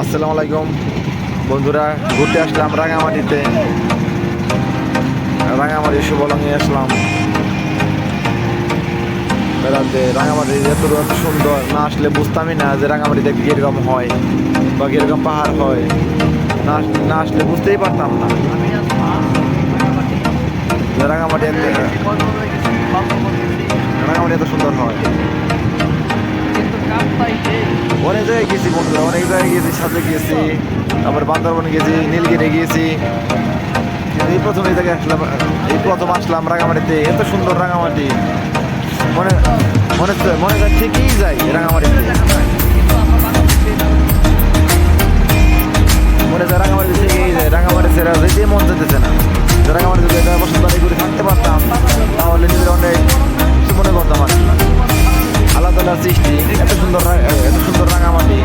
আসসালামু আলাইকুম বন্ধুরা, ঘুরতে আসলাম রাঙামাটিতে। রাঙামাটি শুভলঙ্গে আসলাম বেড়াতে। রাঙামাটি এত সুন্দর, না আসলে বুঝতামই না যে রাঙামাটিতে কীরকম হয় বা কীরকম পাহাড় হয়। না আসলে বুঝতেই পারতাম না রাঙামাটি এত সুন্দর হয়। অনেক জায়গায় গেছি বন্ধুরা, অনেক জায়গায় গেছি, সাথে গেছি, তারপর বান্দরবনে গেছি, নীলগিরি গিয়েছি। এই প্রথম এই জায়গায় আসলাম, এই প্রথম আসলাম রাঙামাটিতে। এত সুন্দর রাঙামাটি, মনে মনে মনে যায় থেকেই যাই রাঙামাটিতে। মনে যায় রাঙামাটি থেকেই যায়, রাঙামাটি ছেড়ে যেতে মন যেতেছে না। রাঙামাটি যদি বছর ধরে ঘুরে থাকতে পারতাম তাহলে নিজের অনেক কিছু মনে করতাম আর কি। আলাদা আলাদা সৃষ্টি, এত সুন্দর রাঙামাটি।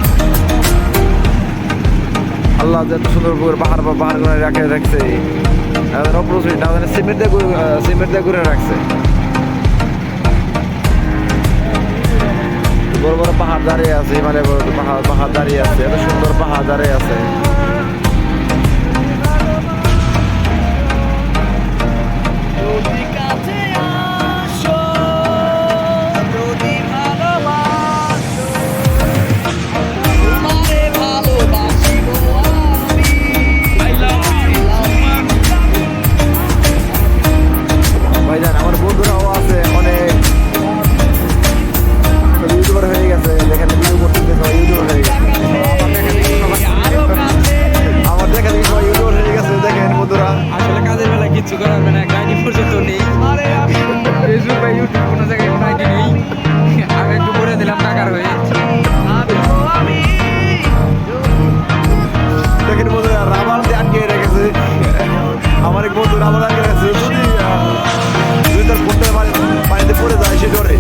আল্লাহ যে এত সুন্দর পাহাড় গুলো রাখছে, সিমেন্ট দিয়ে ঘুরে রাখছে। বড় বড় পাহাড় দাঁড়িয়ে আছে, হিমালয় বড় পাহাড় দাঁড়িয়ে আছে, এত সুন্দর পাহাড় দাঁড়িয়ে আছে। ভাইজান আমার বন্ধুরাও আছে, অনেক ইউটিউবার হয়ে গেছে, দেখেন ভিডিও করতে সবাই ইউটিউবার হয়ে গেছে। আমার দেখা দেখি সবাই ইউটিউবার হয়ে গেছে, দেখেন বন্ধুরা। আসলে কাজের বেলা কিচ্ছু করার হবে না, গাড়ি পর্যন্ত নেই। ফেসবুক বা ইউটিউব কোনো জায়গায় কোনো আইডি নেই। আমি একটু করে দিলাম টাকার হয়ে। দেখেন বন্ধুরা, রাবার দিয়ে আটকে রেখেছে। আমার এক বন্ধু রাবার আটকে রেখেছে, যদি তার ফোনটা পানিতে পড়ে যায় সে ডরে।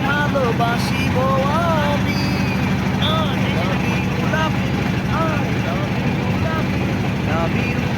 ভালোবাসিব আমি, I love you, love you, I love you, love you, love you.